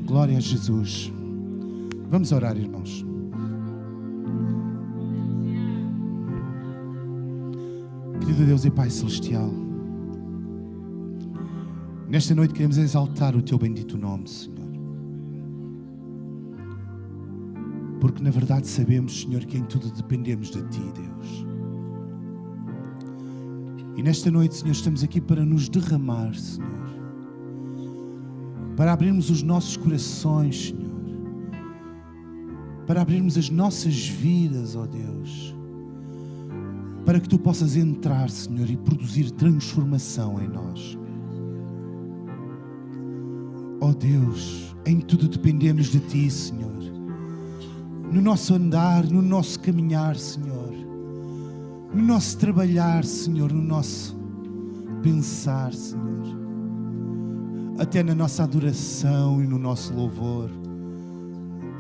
Glória a Jesus. Vamos orar, irmãos. Querido Deus e Pai Celestial, nesta noite queremos exaltar o Teu bendito nome, Senhor. Porque na verdade sabemos, Senhor, que em tudo dependemos de Ti, Deus. E nesta noite, Senhor, estamos aqui para nos derramar, Senhor. Para abrirmos os nossos corações, Senhor. Para abrirmos as nossas vidas, ó Deus. Para que Tu possas entrar, Senhor, e produzir transformação em nós. Ó Deus, em tudo dependemos de Ti, Senhor. No nosso andar, no nosso caminhar, Senhor. No nosso trabalhar, Senhor, no nosso pensar, Senhor. Até na nossa adoração e no nosso louvor.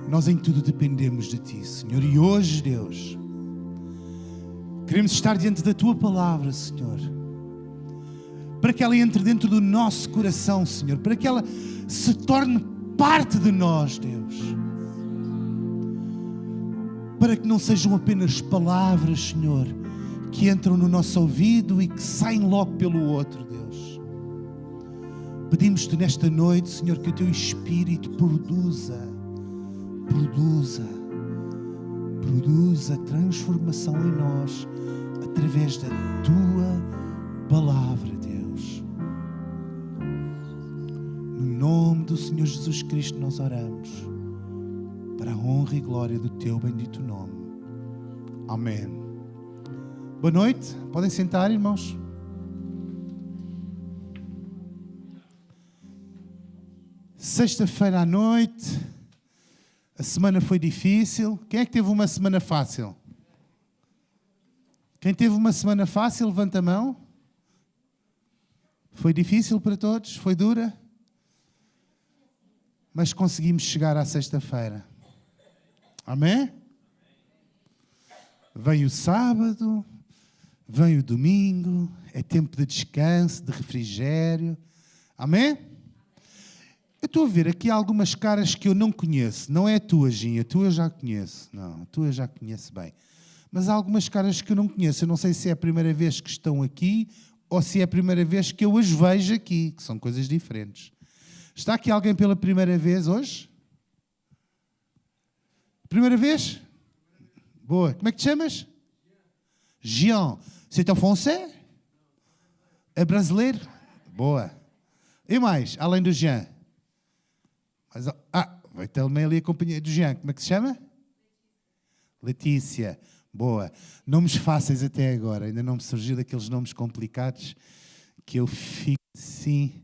Nós em tudo dependemos de Ti, Senhor. E hoje, Deus, queremos estar diante da Tua palavra, Senhor. Para que ela entre dentro do nosso coração, Senhor. Para que ela se torne parte de nós, Deus. Para que não sejam apenas palavras, Senhor, que entram no nosso ouvido e que saem logo pelo outro, Deus. Pedimos-Te nesta noite, Senhor, que o Teu Espírito produza transformação em nós através da Tua palavra, Deus. No nome do Senhor Jesus Cristo nós oramos, para a honra e glória do Teu bendito nome. Amém. Boa noite. Podem sentar, irmãos. Sexta-feira à noite. A semana foi difícil. Quem é que teve uma semana fácil? Quem teve uma semana fácil, levanta a mão. Foi difícil para todos? Foi dura? Mas conseguimos chegar à sexta-feira. Amém? Vem o sábado, vem o domingo, é tempo de descanso, de refrigério. Amém? Eu estou a ver aqui algumas caras que eu não conheço. Não é a tua, Ginha, a tua eu já conheço. Não, a tua eu já conheço bem. Mas há algumas caras que eu não conheço. Eu não sei se é a primeira vez que estão aqui ou se é a primeira vez que eu as vejo aqui, que são coisas diferentes. Está aqui alguém pela primeira vez hoje? Primeira vez? Boa. Como é que te chamas? Jean. C'est en français? É brasileiro? Boa. E mais, além do Jean? Mas, vai também ali a companhia do Jean. Como é que se chama? Letícia. Boa. Nomes fáceis até agora. Ainda não me surgiu daqueles nomes complicados que eu fico assim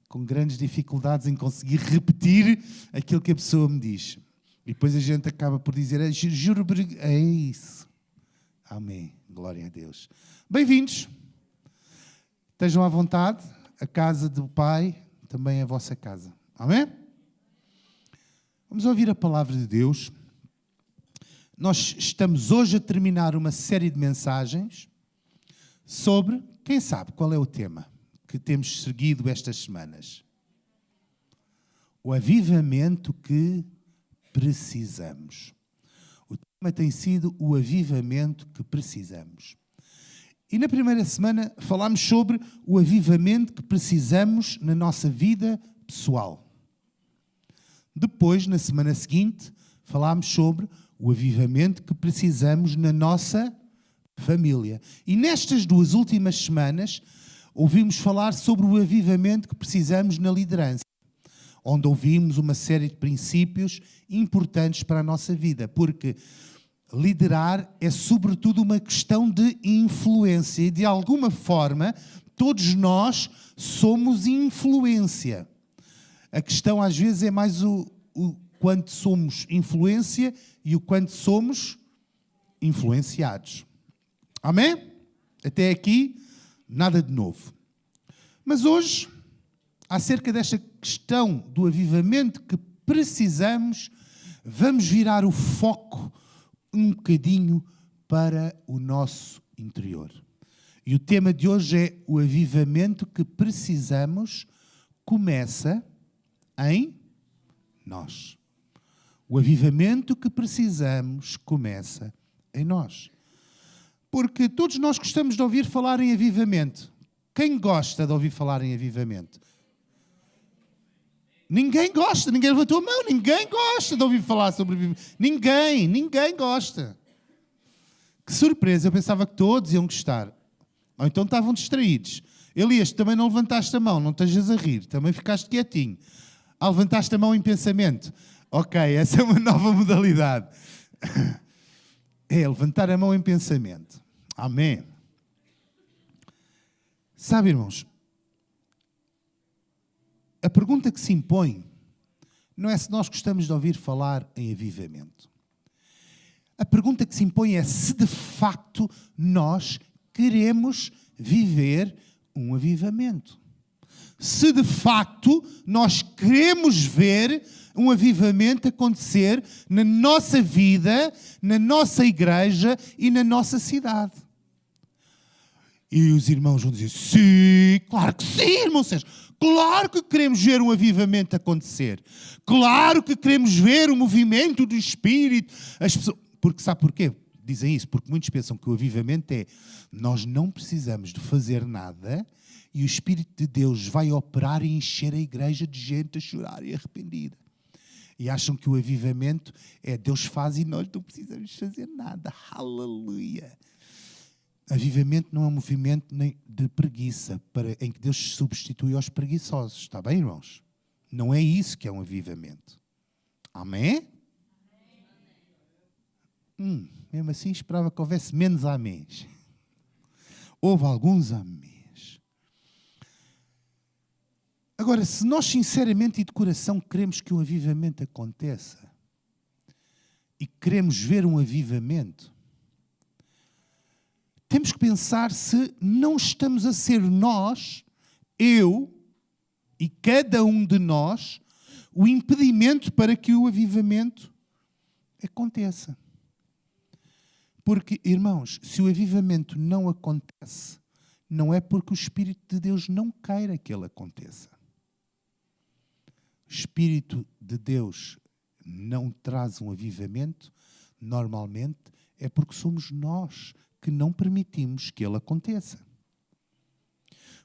com grandes dificuldades em conseguir repetir aquilo que a pessoa me diz. E depois a gente acaba por dizer, juro, é isso. Amém. Glória a Deus. Bem-vindos. Estejam à vontade. A casa do Pai também é a vossa casa. Amém? Vamos ouvir a palavra de Deus. Nós estamos hoje a terminar uma série de mensagens sobre, quem sabe qual é o tema que temos seguido estas semanas? O avivamento que precisamos. O tema tem sido o avivamento que precisamos. E na primeira semana falámos sobre o avivamento que precisamos na nossa vida pessoal. Depois, na semana seguinte, falámos sobre o avivamento que precisamos na nossa família. E nestas duas últimas semanas, ouvimos falar sobre o avivamento que precisamos na liderança, onde ouvimos uma série de princípios importantes para a nossa vida, porque liderar é sobretudo uma questão de influência e de alguma forma todos nós somos influência. A questão às vezes é mais o quanto somos influência e o quanto somos influenciados. Amém? Até aqui, nada de novo. Mas hoje, acerca desta questão do avivamento que precisamos, vamos virar o foco um bocadinho para o nosso interior. E o tema de hoje é o avivamento que precisamos começa em nós. O avivamento que precisamos começa em nós. Porque todos nós gostamos de ouvir falar em avivamento. Quem gosta de ouvir falar em avivamento? Ninguém gosta, ninguém levantou a mão, ninguém gosta de ouvir falar sobre avivamento. Ninguém gosta. Que surpresa, eu pensava que todos iam gostar. Ou então estavam distraídos. Elias, também não levantaste a mão, não estejas a rir, também ficaste quietinho. Levantaste a mão em pensamento. Ok, essa é uma nova modalidade. É levantar a mão em pensamento. Amém. Sabe, irmãos, a pergunta que se impõe não é se nós gostamos de ouvir falar em avivamento. A pergunta que se impõe é se de facto nós queremos viver um avivamento. Se de facto nós queremos ver um avivamento acontecer na nossa vida, na nossa igreja e na nossa cidade. E os irmãos vão dizer, sim, claro que sim, irmão Sérgio. Claro que queremos ver um avivamento acontecer. Claro que queremos ver o movimento do Espírito. As pessoas... Porque sabe porquê? Dizem isso, porque muitos pensam que o avivamento é nós não precisamos de fazer nada e o Espírito de Deus vai operar e encher a igreja de gente a chorar e arrependida. E acham que o avivamento é Deus faz e nós não precisamos fazer nada. Aleluia! Avivamento não é um movimento nem de preguiça em que Deus se substitui aos preguiçosos. Está bem, irmãos? Não é isso que é um avivamento. Amém? Mesmo assim esperava que houvesse menos améns. Houve alguns améns. Agora, se nós sinceramente e de coração queremos que um avivamento aconteça e queremos ver um avivamento, temos que pensar se não estamos a ser nós, eu e cada um de nós, o impedimento para que o avivamento aconteça. Porque, irmãos, se o avivamento não acontece, não é porque o Espírito de Deus não queira que ele aconteça. O Espírito de Deus não traz um avivamento, normalmente é porque somos nós que não permitimos que ele aconteça.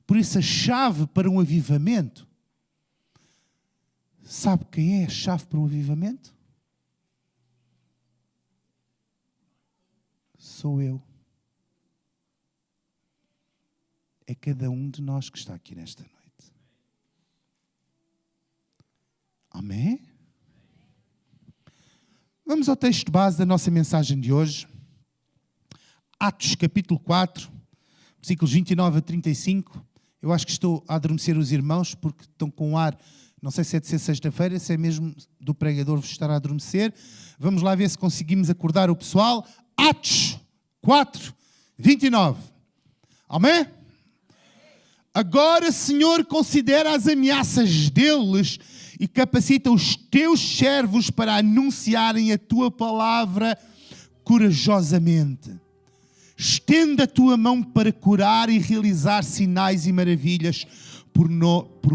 Por isso, a chave para um avivamento, sabe quem é a chave para um avivamento? Sou eu. É cada um de nós que está aqui nesta noite. Amém? Vamos ao texto base da nossa mensagem de hoje. Atos, capítulo 4, versículos 29 a 35. Eu acho que estou a adormecer os irmãos porque estão com ar, não sei se é de ser sexta-feira, se é mesmo do pregador vos estar a adormecer. Vamos lá ver se conseguimos acordar o pessoal. Atos 4, 29. Amém? Agora, Senhor, considera as ameaças deles e capacita os teus servos para anunciarem a tua palavra corajosamente. Estenda a tua mão para curar e realizar sinais e maravilhas por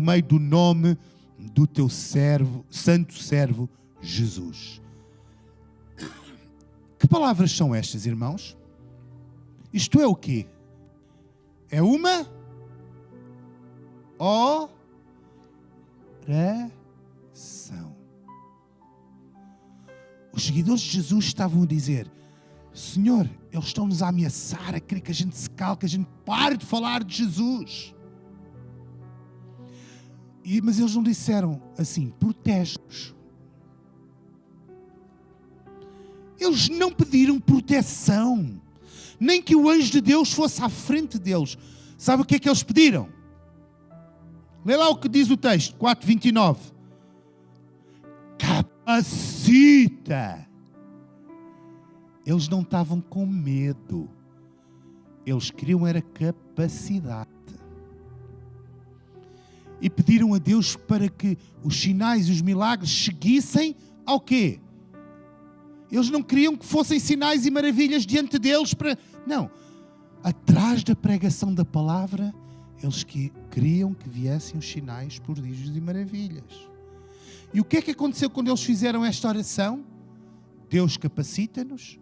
meio do nome do teu servo, santo servo Jesus. Que palavras são estas, irmãos? Isto é o quê? É uma oração. Os seguidores de Jesus estavam a dizer: Senhor, eles estão-nos a ameaçar, a querer que a gente se cale, que a gente pare de falar de Jesus. Mas eles não disseram assim, protege-nos. Eles não pediram proteção, nem que o anjo de Deus fosse à frente deles. Sabe o que é que eles pediram? Lê lá o que diz o texto, 4:29. Capacita. Eles não estavam com medo. Eles queriam era capacidade. E pediram a Deus para que os sinais e os milagres seguissem ao quê? Eles não queriam que fossem sinais e maravilhas diante deles para... Não. Atrás da pregação da palavra, eles queriam que viessem os sinais, prodígios e maravilhas. E o que é que aconteceu quando eles fizeram esta oração? Deus capacita-nos,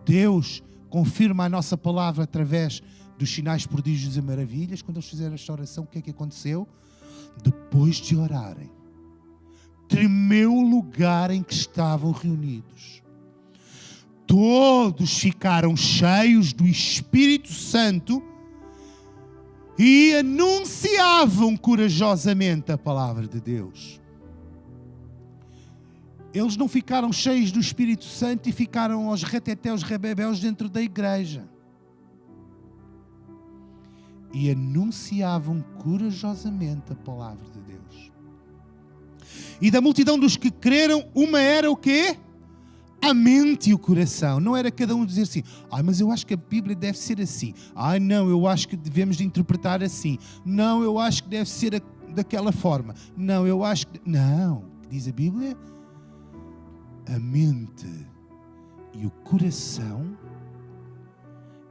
Deus confirma a nossa palavra através dos sinais, prodígios e maravilhas. Quando eles fizeram esta oração, o que é que aconteceu? Depois de orarem, tremeu o lugar em que estavam reunidos. Todos ficaram cheios do Espírito Santo e anunciavam corajosamente a palavra de Deus. Eles não ficaram cheios do Espírito Santo e ficaram aos retetéus rebebéus dentro da igreja. E anunciavam corajosamente a palavra de Deus. E da multidão dos que creram, uma era o quê? A mente e o coração. Não era cada um dizer assim: mas eu acho que a Bíblia deve ser assim. Não, eu acho que devemos de interpretar assim. Não, eu acho que deve ser daquela forma. Não, eu acho que... Não, diz a Bíblia, a mente e o coração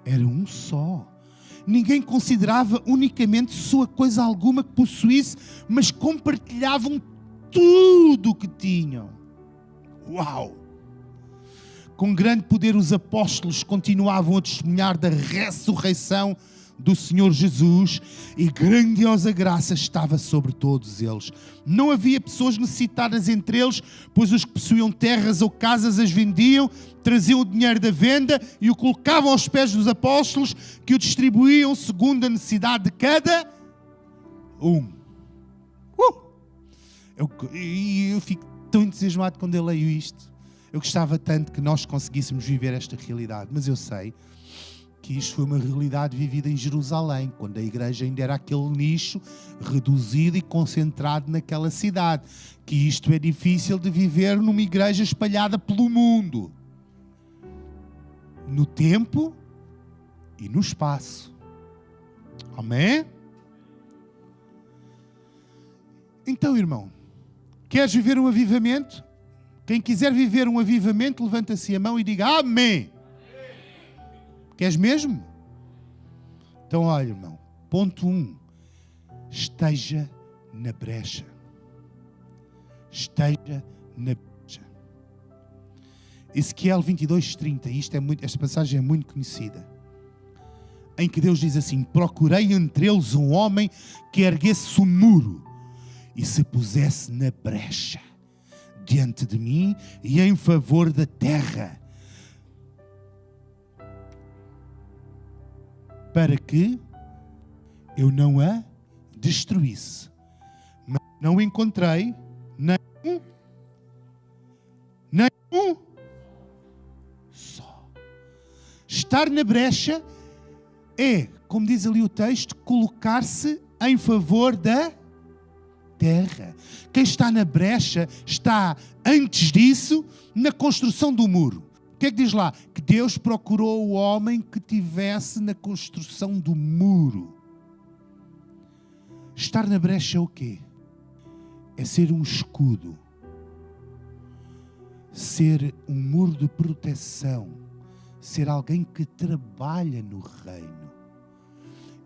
eram um só. Ninguém considerava unicamente sua coisa alguma que possuísse, mas compartilhavam tudo o que tinham. Uau! Com grande poder os apóstolos continuavam a testemunhar da ressurreição do Senhor Jesus e grandiosa graça estava sobre todos eles. Não havia pessoas necessitadas entre eles, pois os que possuíam terras ou casas as vendiam, traziam o dinheiro da venda e o colocavam aos pés dos apóstolos, que o distribuíam segundo a necessidade de cada um. Eu fico tão entusiasmado quando eu leio isto. Eu gostava tanto que nós conseguíssemos viver esta realidade, mas eu sei que isto foi uma realidade vivida em Jerusalém, quando a igreja ainda era aquele nicho reduzido e concentrado naquela cidade, que isto é difícil de viver numa igreja espalhada pelo mundo, no tempo e no espaço. Amém? Então, irmão, queres viver um avivamento? Quem quiser viver um avivamento, levanta-se a mão e diga amém. Queres mesmo? Então, olha, irmão. Ponto 1. Esteja na brecha. Esteja na brecha. Ezequiel 22:30. Esta passagem é muito conhecida. Em que Deus diz assim: procurei entre eles um homem que erguesse um muro e se pusesse na brecha diante de mim e em favor da terra, para que eu não a destruísse. Mas não encontrei nenhum só. Estar na brecha é, como diz ali o texto, colocar-se em favor da terra. Quem está na brecha está, antes disso, na construção do muro. O que é que diz lá? Que Deus procurou o homem que estivesse na construção do muro. Estar na brecha é o quê? É ser um escudo. Ser um muro de proteção. Ser alguém que trabalha no reino.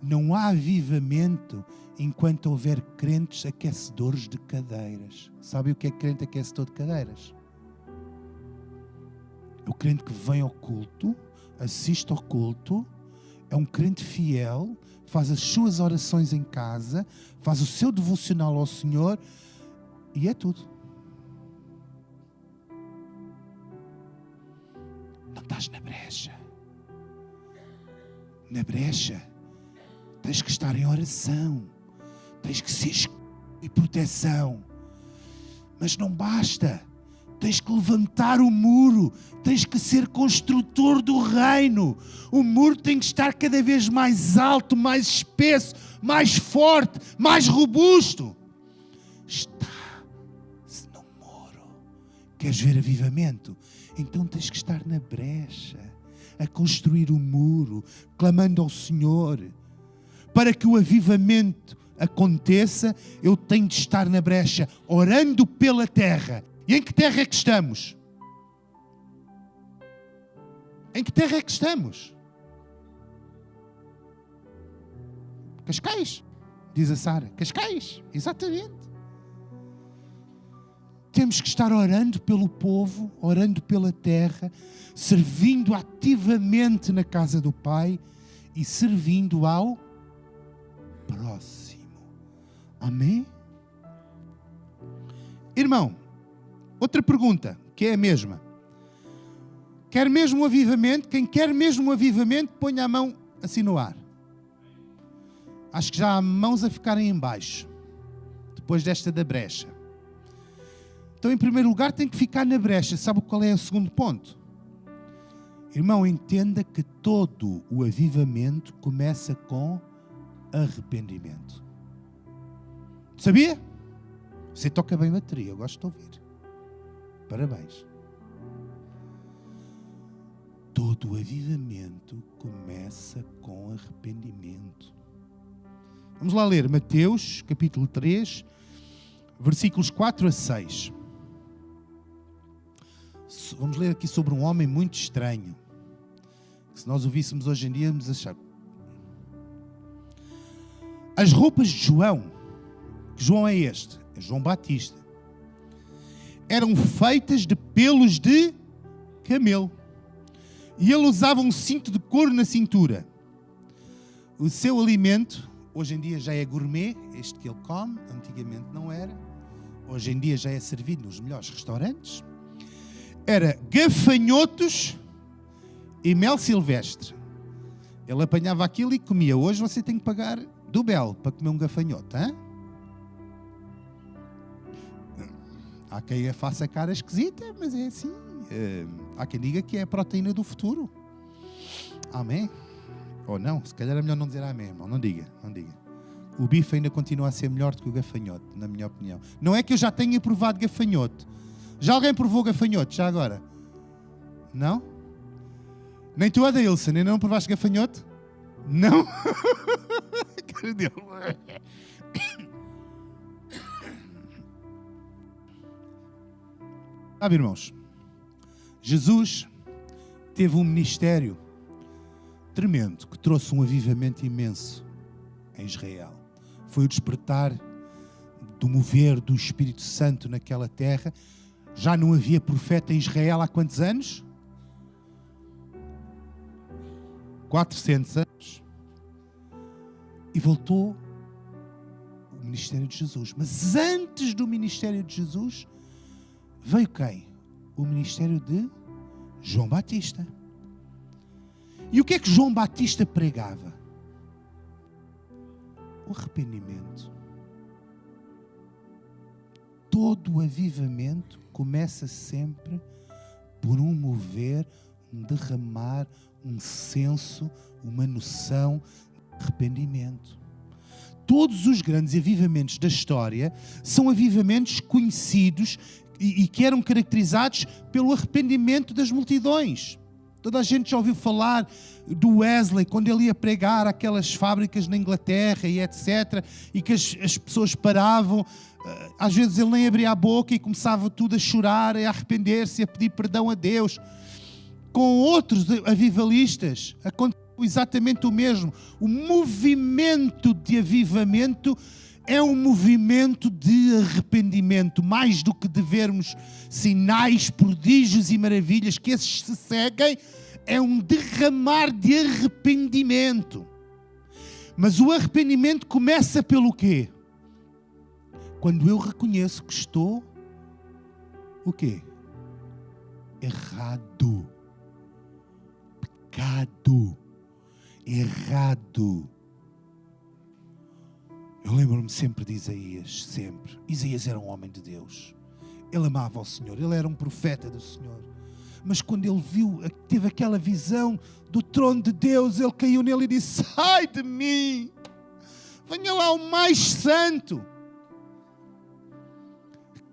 Não há avivamento enquanto houver crentes aquecedores de cadeiras. Sabe o que é crente aquecedor de cadeiras? É o crente que vem ao culto, assiste ao culto, é um crente fiel, faz as suas orações em casa, faz o seu devocional ao Senhor e é tudo. Não estás na brecha. Na brecha tens que estar em oração, tens que ser escudo e proteção. Mas não basta. Tens que levantar o muro, tens que ser construtor do reino. O muro tem que estar cada vez mais alto, mais espesso, mais forte, mais robusto. Está-se no muro. Queres ver avivamento? Então tens que estar na brecha, a construir o muro, clamando ao Senhor. Para que o avivamento aconteça, eu tenho de estar na brecha, orando pela terra. E em que terra é que estamos? Em que terra é que estamos? Cascais, diz a Sara. Cascais, exatamente. temos que estar orando pelo povo, orando pela terra, servindo ativamente na casa do Pai e servindo ao próximo. Amém? Irmão, outra pergunta, que é a mesma. Quer mesmo um avivamento? Quem quer mesmo um avivamento, ponha a mão assim no ar. Acho que já há mãos a ficarem em baixo, depois desta da brecha. Então, em primeiro lugar, tem que ficar na brecha. Sabe qual é o segundo ponto? Irmão, entenda que todo o avivamento começa com arrependimento. Sabia? Você toca bem bateria, eu gosto de ouvir. Parabéns. Todo o avivamento começa com arrependimento. Vamos lá ler Mateus, capítulo 3, versículos 4 a 6. Vamos ler aqui sobre um homem muito estranho. Se nós ouvíssemos hoje em dia, vamos achar. As roupas de João, que João é este? É João Batista. Eram feitas de pelos de camelo. E ele usava um cinto de couro na cintura. O seu alimento, hoje em dia já é gourmet, este que ele come, antigamente não era. Hoje em dia já é servido nos melhores restaurantes. Era gafanhotos e mel silvestre. Ele apanhava aquilo e comia. Hoje você tem que pagar do belo para comer um gafanhoto, hein? Há quem faça cara esquisita, mas é assim. Há quem diga que é a proteína do futuro. Amém? Ou não? Se calhar é melhor não dizer amém, irmão. Não diga, não diga. O bife ainda continua a ser melhor do que o gafanhoto, na minha opinião. Não é que eu já tenha provado gafanhoto. Já alguém provou gafanhoto, já agora? Não? Nem tu, Adailson, ainda não provaste gafanhoto? Não? Cara dele. Sabe, irmãos, Jesus teve um ministério tremendo que trouxe um avivamento imenso em Israel. Foi o despertar do mover do Espírito Santo naquela terra. Já não havia profeta em Israel há quantos anos? 400 anos. E voltou o ministério de Jesus. Mas antes do ministério de Jesus, veio quem? O ministério de João Batista. E o que é que João Batista pregava? O arrependimento. Todo o avivamento começa sempre por um mover, um derramar, um senso, uma noção de arrependimento. Todos os grandes avivamentos da história são avivamentos conhecidos e que eram caracterizados pelo arrependimento das multidões. Toda a gente já ouviu falar do Wesley, quando ele ia pregar aquelas fábricas na Inglaterra e etc. E que as pessoas paravam, às vezes ele nem abria a boca e começava tudo a chorar, a arrepender-se, a pedir perdão a Deus. Com outros avivalistas aconteceu exatamente o mesmo. O movimento de avivamento é um movimento de arrependimento, mais do que de vermos sinais, prodígios e maravilhas, que esses se seguem, é um derramar de arrependimento. Mas o arrependimento começa pelo quê? Quando eu reconheço que estou, o quê? Errado. Pecado. Errado. Eu lembro-me sempre de Isaías, sempre. Isaías era um homem de Deus. Ele amava o Senhor, ele era um profeta do Senhor. Mas quando ele viu, teve aquela visão do trono de Deus, ele caiu nele e disse: sai de mim, venha lá o mais santo.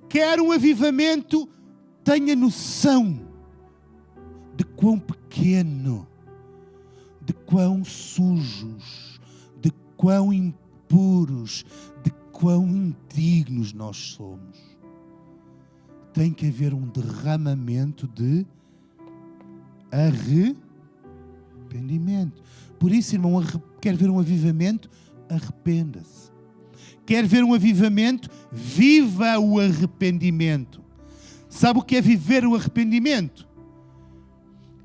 Quer um avivamento, tenha noção de quão pequeno, de quão sujos, de quão impuros, de quão indignos nós somos. Tem que haver um derramamento de arrependimento. Por isso, irmão, quer ver um avivamento? Arrependa-se. Quer ver um avivamento? Viva o arrependimento. Sabe o que é viver o arrependimento?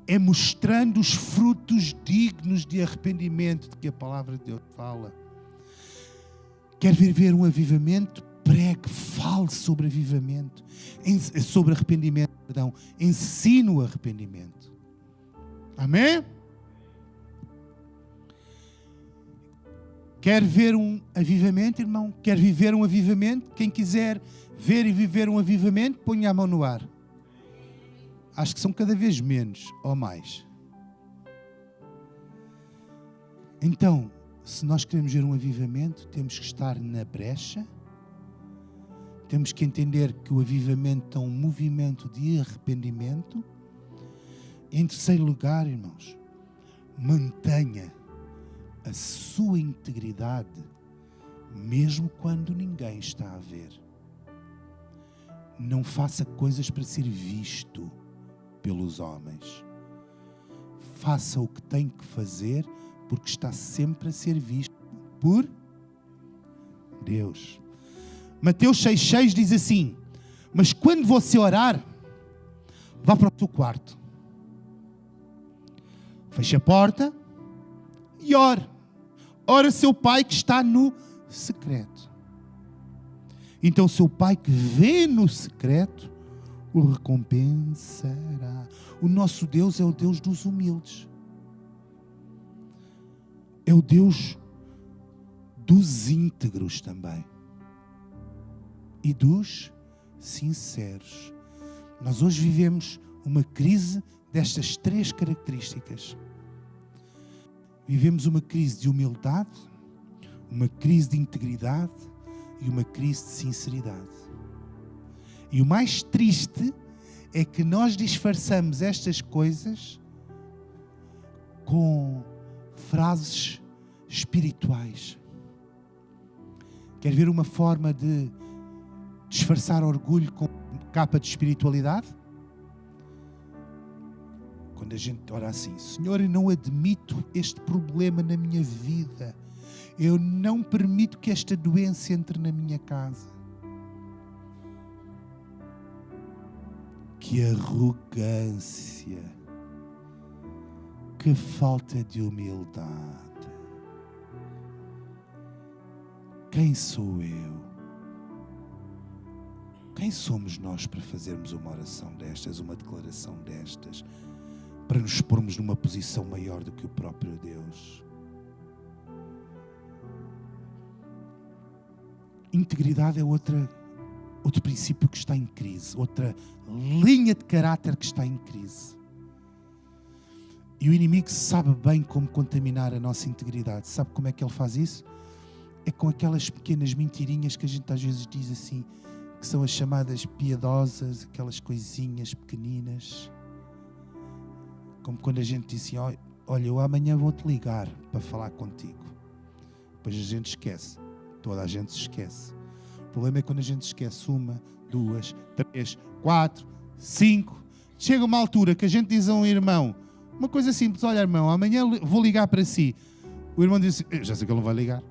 É mostrando os frutos dignos de arrependimento de que a palavra de Deus fala. Quer viver um avivamento? Pregue, fale sobre avivamento, sobre arrependimento, perdão. Ensine o arrependimento. Amém? Quer ver um avivamento, irmão? Quer viver um avivamento? Quem quiser ver e viver um avivamento, ponha a mão no ar. Acho que são cada vez menos ou mais. Então, se nós queremos ver um avivamento, temos que estar na brecha. Temos que entender que o avivamento é um movimento de arrependimento. Em terceiro lugar, irmãos, mantenha a sua integridade, mesmo quando ninguém está a ver. Não faça coisas para ser visto pelos homens. Faça o que tem que fazer, porque está sempre a ser visto por Deus. Mateus 6,6 diz assim: mas quando você orar, vá para o seu quarto, feche a porta e ore. Ora seu pai que está no secreto. Então seu pai que vê no secreto o recompensará. O nosso Deus é o Deus dos humildes. É o Deus dos íntegros também. E dos sinceros. Nós hoje vivemos uma crise destas três características. Vivemos uma crise de humildade, uma crise de integridade e uma crise de sinceridade. E o mais triste é que nós disfarçamos estas coisas com frases espirituais. Quer ver uma forma de disfarçar orgulho com capa de espiritualidade? Quando a gente ora assim: Senhor, eu não admito este problema na minha vida. Eu não permito que esta doença entre na minha casa. Que arrogância. Que falta de humildade. Quem sou eu? Quem somos nós para fazermos uma oração destas, uma declaração destas, para nos pormos numa posição maior do que o próprio Deus? Integridade é outro princípio que está em crise, outra linha de caráter que está em crise. E o inimigo sabe bem como contaminar a nossa integridade. Sabe como é que ele faz isso? É com aquelas pequenas mentirinhas que a gente às vezes diz assim, que são as chamadas piedosas, aquelas coisinhas pequeninas. Como quando a gente diz assim: olha, eu amanhã vou-te ligar para falar contigo. Depois a gente esquece. Toda a gente se esquece. O problema é quando a gente esquece 1, 2, 3, 4, 5. Chega uma altura que a gente diz a um irmão uma coisa simples: olha, irmão, amanhã vou ligar para si. O irmão diz assim: eu já sei que ele não vai ligar.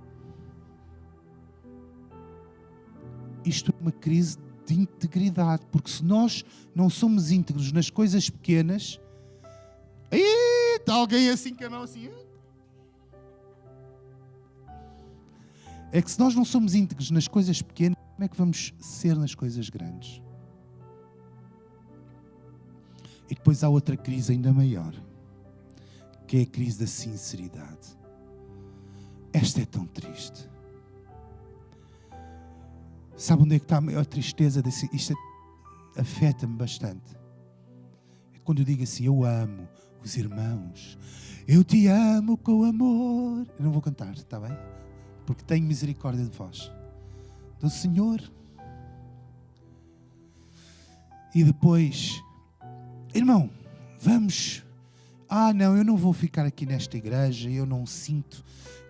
Isto é uma crise de integridade, porque se nós não somos íntegros nas coisas pequenas, está alguém assim com a mão assim. É que se nós não somos íntegros nas coisas pequenas, como é que vamos ser nas coisas grandes? E depois há outra crise ainda maior, que é a crise da sinceridade. Esta é tão triste. Sabe onde é que está a maior tristeza? Isto afeta-me bastante. É quando eu digo assim: eu amo os irmãos, eu te amo com amor. Eu não vou cantar, está bem? Porque tenho misericórdia de vós, do Senhor. E depois: irmão, vamos. Não, eu não vou ficar aqui nesta igreja, eu não sinto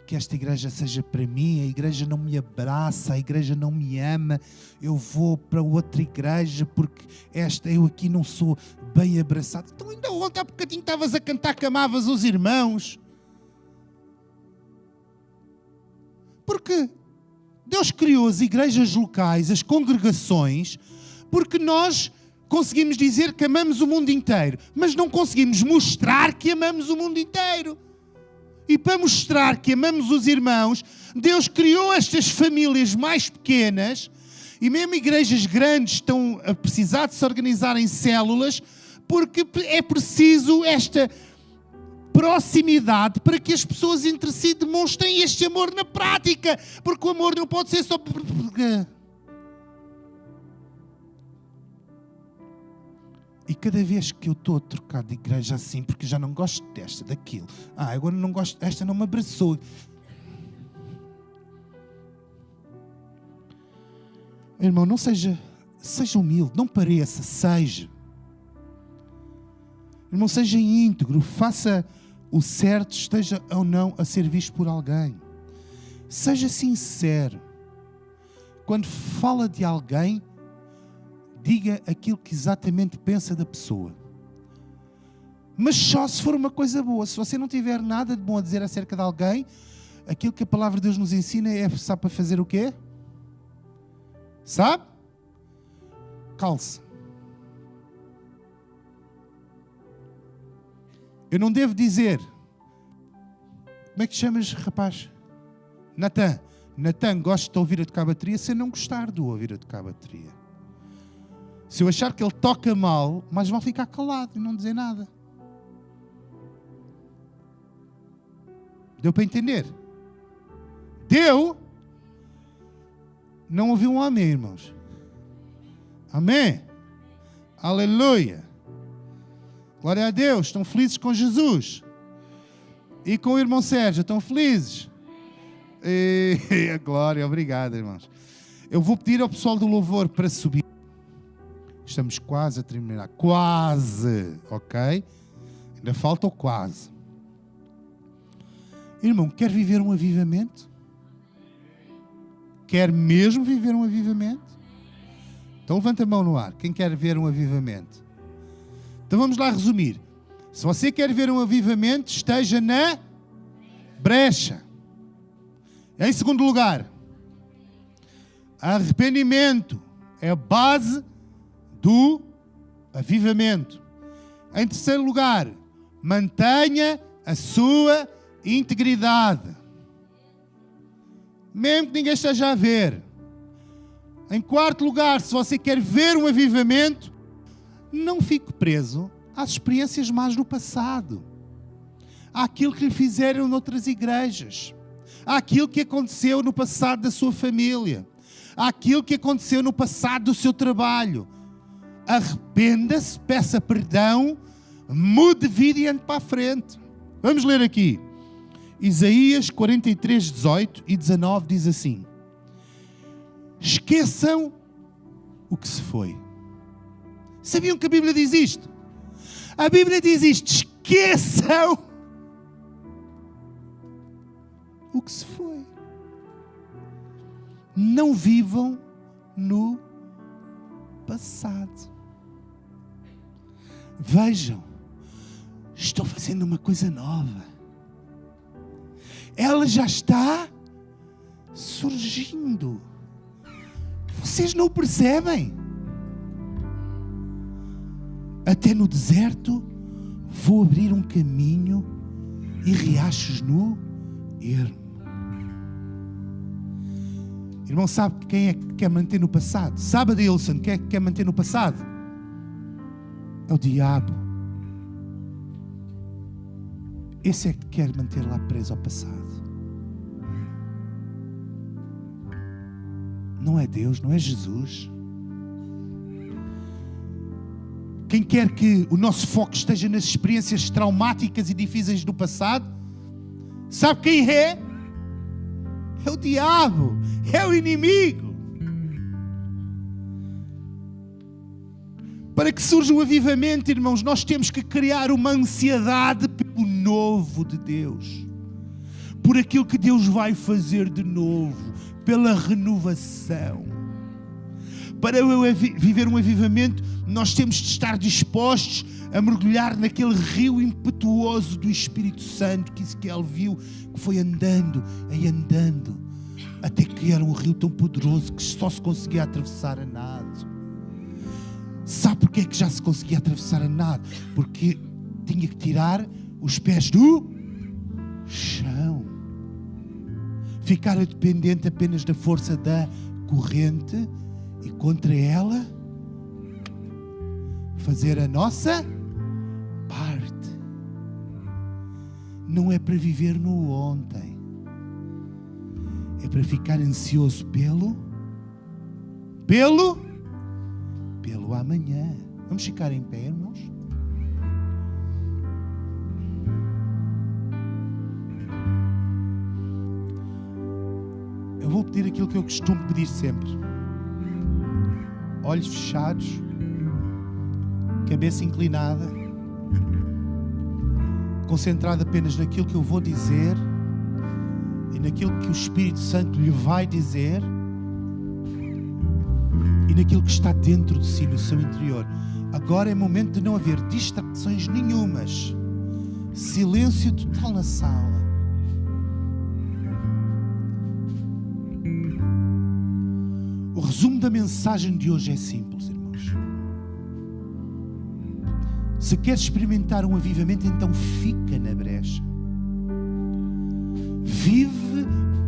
que esta igreja seja para mim, a igreja não me abraça, a igreja não me ama, eu vou para outra igreja porque eu aqui não sou bem abraçado. Então ainda ontem há bocadinho estavas a cantar que amavas os irmãos. Porque Deus criou as igrejas locais, as congregações, porque nós conseguimos dizer que amamos o mundo inteiro, mas não conseguimos mostrar que amamos o mundo inteiro. E para mostrar que amamos os irmãos, Deus criou estas famílias mais pequenas, e mesmo igrejas grandes estão a precisar de se organizar em células, porque é preciso esta proximidade para que as pessoas entre si demonstrem este amor na prática, porque o amor não pode ser só... E cada vez que eu estou a trocar de igreja assim, porque já não gosto desta, daquilo, agora não gosto desta, não me abraçou. Irmão, não seja humilde, não pareça, seja. Irmão, seja íntegro, faça o certo, esteja ou não a ser visto por alguém. Seja sincero. Quando fala de alguém, diga aquilo que exatamente pensa da pessoa. Mas só se for uma coisa boa. Se você não tiver nada de bom a dizer acerca de alguém, aquilo que a palavra de Deus nos ensina é, sabe para fazer o quê? Sabe? Calça. Eu não devo dizer, como é que chamas, rapaz? Natan. Natan, gosto de ouvir a tocar bateria sem não gostar de ouvir a tocar bateria. Se eu achar que ele toca mal, mais vale ficar calado e não dizer nada. Deu para entender? Deu? Não ouviu um amém, irmãos? Amém? Aleluia! Glória a Deus, estão felizes com Jesus? E com o irmão Sérgio, estão felizes? E glória, obrigado, irmãos. Eu vou pedir ao pessoal do louvor para subir. Estamos quase a terminar. Quase, ok? Ainda falta o quase. Irmão, quer viver um avivamento? Quer mesmo viver um avivamento? Então levanta a mão no ar. Quem quer ver um avivamento? Então vamos lá resumir. Se você quer ver um avivamento, esteja na brecha. Em segundo lugar, arrependimento é a base do avivamento. Em terceiro lugar, mantenha a sua integridade, mesmo que ninguém esteja a ver. Em quarto lugar, se você quer ver um avivamento, não fique preso às experiências más do passado, àquilo que lhe fizeram noutras igrejas, àquilo que aconteceu no passado da sua família, àquilo que aconteceu no passado do seu trabalho. Arrependa-se, peça perdão, mude vida e ande para a frente. Vamos ler aqui. Isaías 43, 18 e 19 diz assim: esqueçam o que se foi. Sabiam que a Bíblia diz isto? A Bíblia diz isto: esqueçam o que se foi. Não vivam no passado. Vejam, estou fazendo uma coisa nova. Ela já está surgindo. Vocês não percebem? Até no deserto vou abrir um caminho e riachos no ermo. Irmão, sabe quem é que quer manter no passado? Sabe, Adilson, quem é que quer manter no passado? É o diabo. Esse é que quer manter lá preso ao passado. Não é Deus, não é Jesus. Quem quer que o nosso foco esteja nas experiências traumáticas e difíceis do passado, sabe quem é? É o diabo, é o inimigo. Para que surja o avivamento, irmãos, nós temos que criar uma ansiedade pelo novo de Deus, por aquilo que Deus vai fazer de novo, pela renovação. Para viver um avivamento, nós temos de estar dispostos a mergulhar naquele rio impetuoso do Espírito Santo que Ezequiel viu, que foi andando e andando, até que era um rio tão poderoso que só se conseguia atravessar a nado. Sabe Porque é que já se conseguia atravessar a nado? Porque tinha que tirar os pés do chão. Ficar dependente apenas da força da corrente e contra ela fazer a nossa parte. Não é para viver no ontem. É para ficar ansioso pelo amanhã. Vamos ficar em pé, irmãos? Eu vou pedir aquilo que eu costumo pedir sempre. Olhos fechados, cabeça inclinada, concentrado apenas naquilo que eu vou dizer e naquilo que o Espírito Santo lhe vai dizer e naquilo que está dentro de si, no seu interior. Agora é momento de não haver distrações nenhumas. Silêncio total na sala. O resumo da mensagem de hoje é simples, irmãos. Se queres experimentar um avivamento, então fica na brecha. Vive,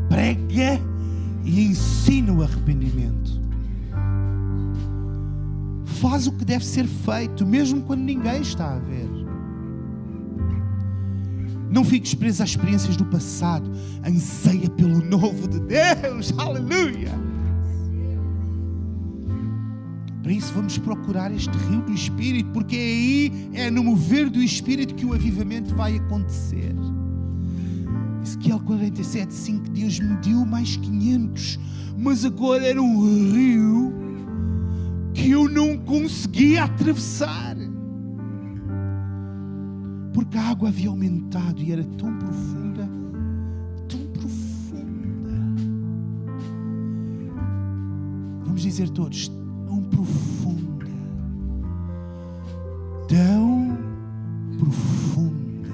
prega e ensina o arrependimento. Faz o que deve ser feito, mesmo quando ninguém está a ver. Não fiques preso às experiências do passado. Anseia pelo novo de Deus. Aleluia! Para isso vamos procurar este rio do Espírito, porque aí é no mover do Espírito que o avivamento vai acontecer. Ezequiel 47:5, Deus me deu mais 500, mas agora era um rio que eu não conseguia atravessar. Porque a água havia aumentado e era tão profunda, tão profunda. Vamos dizer todos, tão profunda, tão profunda,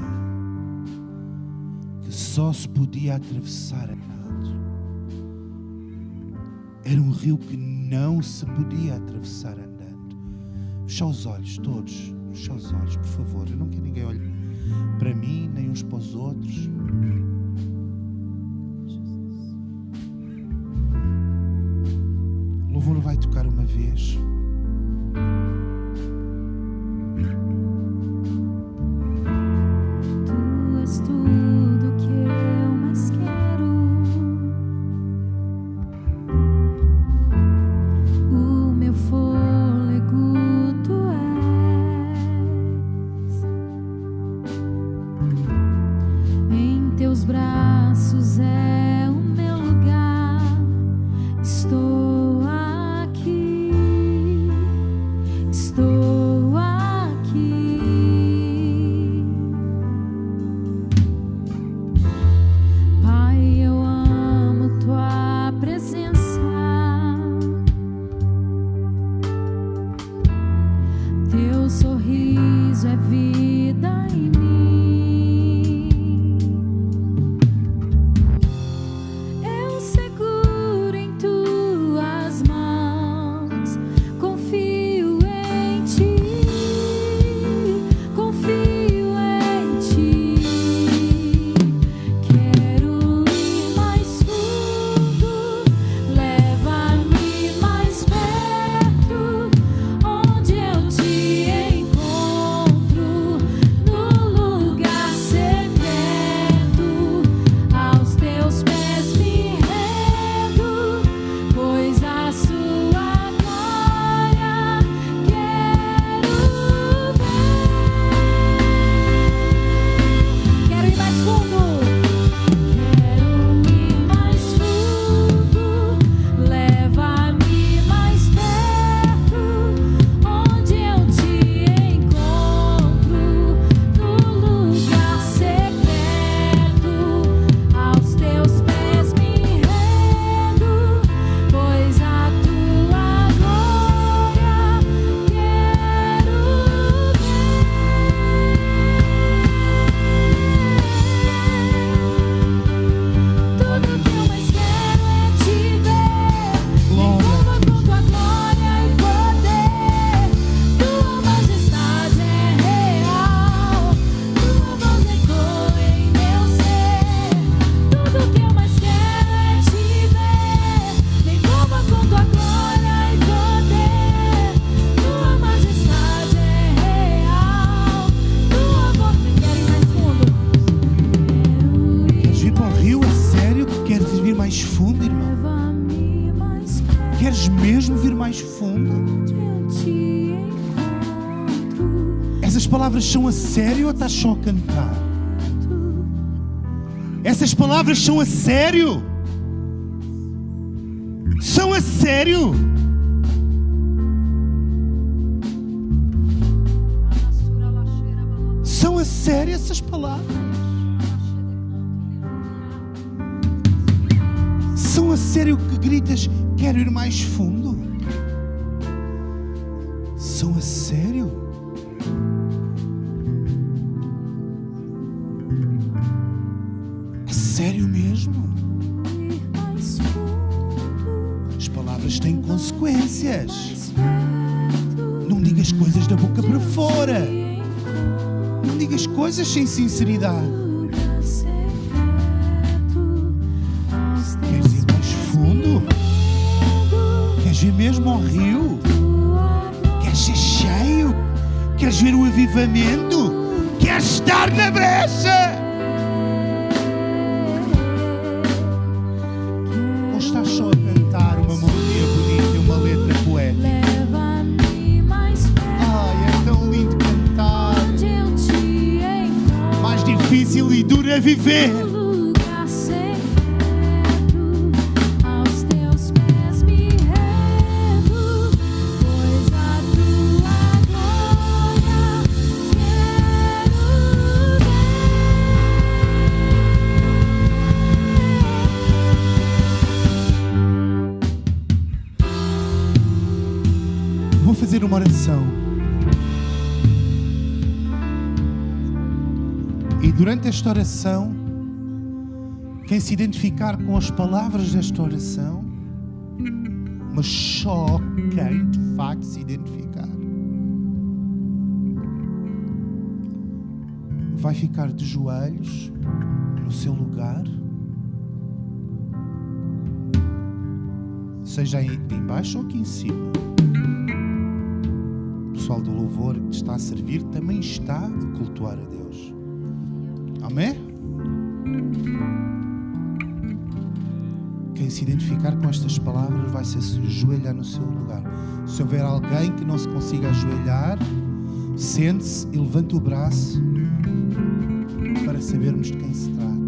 que só se podia atravessar a nado. Era um rio que não se podia atravessar andando. Fecha os olhos todos, fecha os olhos, por favor. Eu não quero ninguém olhar para mim, nem uns para os outros. O louvor vai tocar uma vez. Tu és tudo que eu mais quero. O meu fôlego tu és. Em teus braços é o meu lugar. Estou aqui. Estou aqui. Pai, eu amo tua presença. Teu sorriso é vida em mim. Eu seguro em tuas mãos, confio em ti. palavras são a sério ou estás só a cantar? Essas palavras são a sério? São a sério? São a sério essas palavras? São a sério que gritas, quero ir mais fundo? São a sério? A sério mesmo? As palavras têm consequências. Não digas coisas da boca para fora. Não digas coisas sem sinceridade. Queres ir mais fundo? Queres ir mesmo ao rio? Queres ser cheio? Queres ver o avivamento? Queres estar na brecha? Ou estás só a cantar uma melodia bonita e uma letra poética? Ai, é tão lindo cantar. Mais difícil e duro é viver. Vou fazer uma oração. E durante esta oração, quem se identificar com as palavras desta oração, mas só quem de facto se identificar, vai ficar de joelhos no seu lugar, seja aí embaixo ou aqui em cima. O pessoal do louvor que te está a servir também está a cultuar a Deus. Amém? Quem se identificar com estas palavras vai se ajoelhar no seu lugar. Se houver alguém que não se consiga ajoelhar, sente-se e levante o braço para sabermos de quem se trata.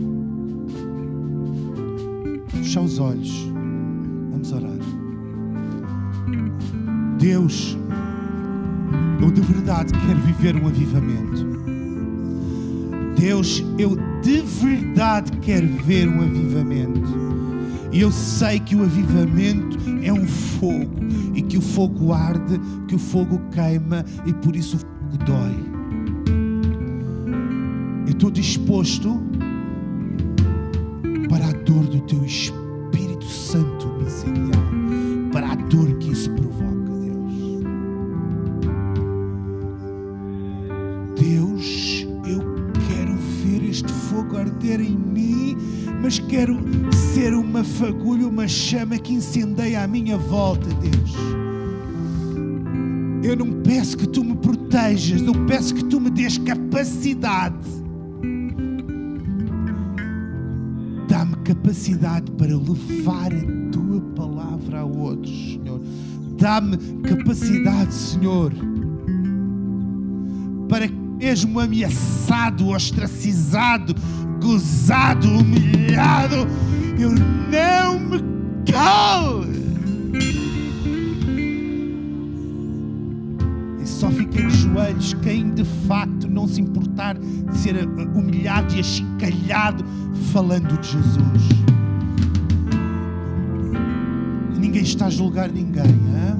Fecha os olhos. Vamos orar. Deus, eu de verdade quero viver um avivamento. Deus, eu de verdade quero ver um avivamento. E eu sei que o avivamento é um fogo. E que o fogo arde, que o fogo queima e por isso o fogo dói. Eu estou disposto para a dor do Teu Espírito Santo me incendiar. Para a dor que isso provoca. Deus, eu quero ver este fogo arder em mim, mas quero ser uma fagulha, uma chama que incendeia à minha volta, Deus. Eu não peço que Tu me protejas, eu peço que Tu me dês capacidade. Dá-me capacidade para levar a Tua palavra a outros, Senhor. Dá-me capacidade, Senhor, para que mesmo ameaçado, ostracizado, gozado, humilhado, eu não me calo. E só fiquei de joelhos quem de facto não se importar de ser humilhado e achincalhado falando de Jesus. E ninguém está a julgar ninguém, hein?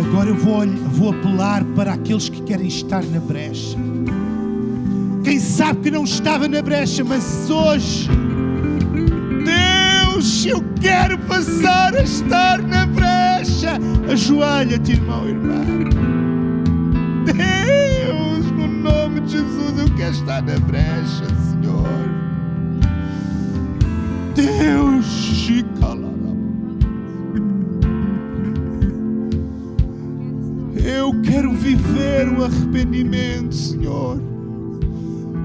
Agora eu vou apelar para aqueles que querem estar na brecha. Quem sabe que não estava na brecha, mas hoje, Deus, eu quero passar a estar na brecha. Ajoelha-te, irmão e irmã. Deus, no nome de Jesus, eu quero estar na brecha, Senhor. Deus, chicala. Eu quero viver o arrependimento, Senhor.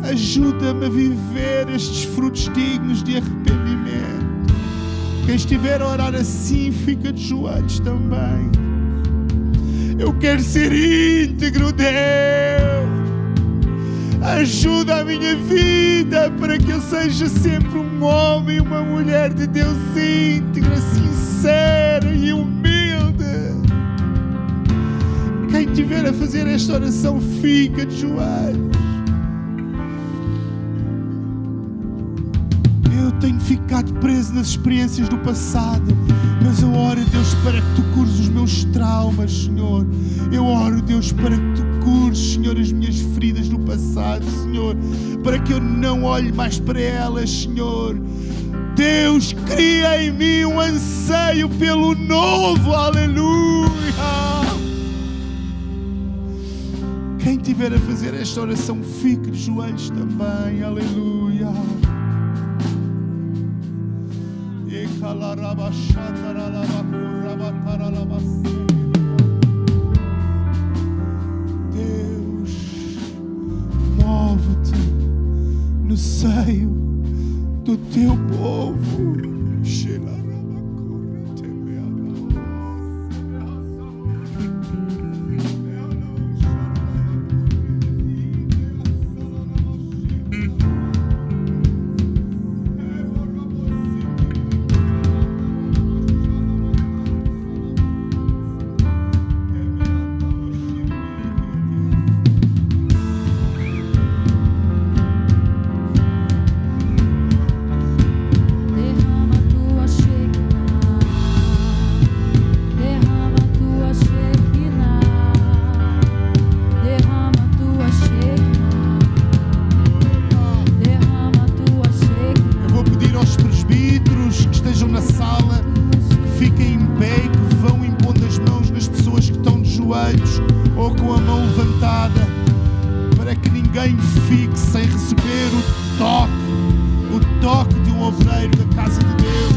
Ajuda-me a viver estes frutos dignos de arrependimento. Quem estiver a orar assim, fica de joelhos também. Eu quero ser íntegro, Deus. Ajuda a minha vida para que eu seja sempre um homem e uma mulher de Deus íntegra, sincera e humilde. Quem estiver a fazer esta oração, fica de joelhos. Eu tenho ficado preso nas experiências do passado, mas eu oro, Deus, para que Tu cures os meus traumas, Senhor. Eu oro, Deus, para que Tu cures, Senhor, as minhas feridas do passado, Senhor, para que eu não olhe mais para elas, Senhor. Deus, cria em mim um anseio pelo novo, aleluia. Quem estiver a fazer esta oração, fique de joelhos também, aleluia. Deus, move-te no seio do Teu povo. Ou com a mão levantada, para que ninguém fique sem receber o toque de um obreiro da casa de Deus.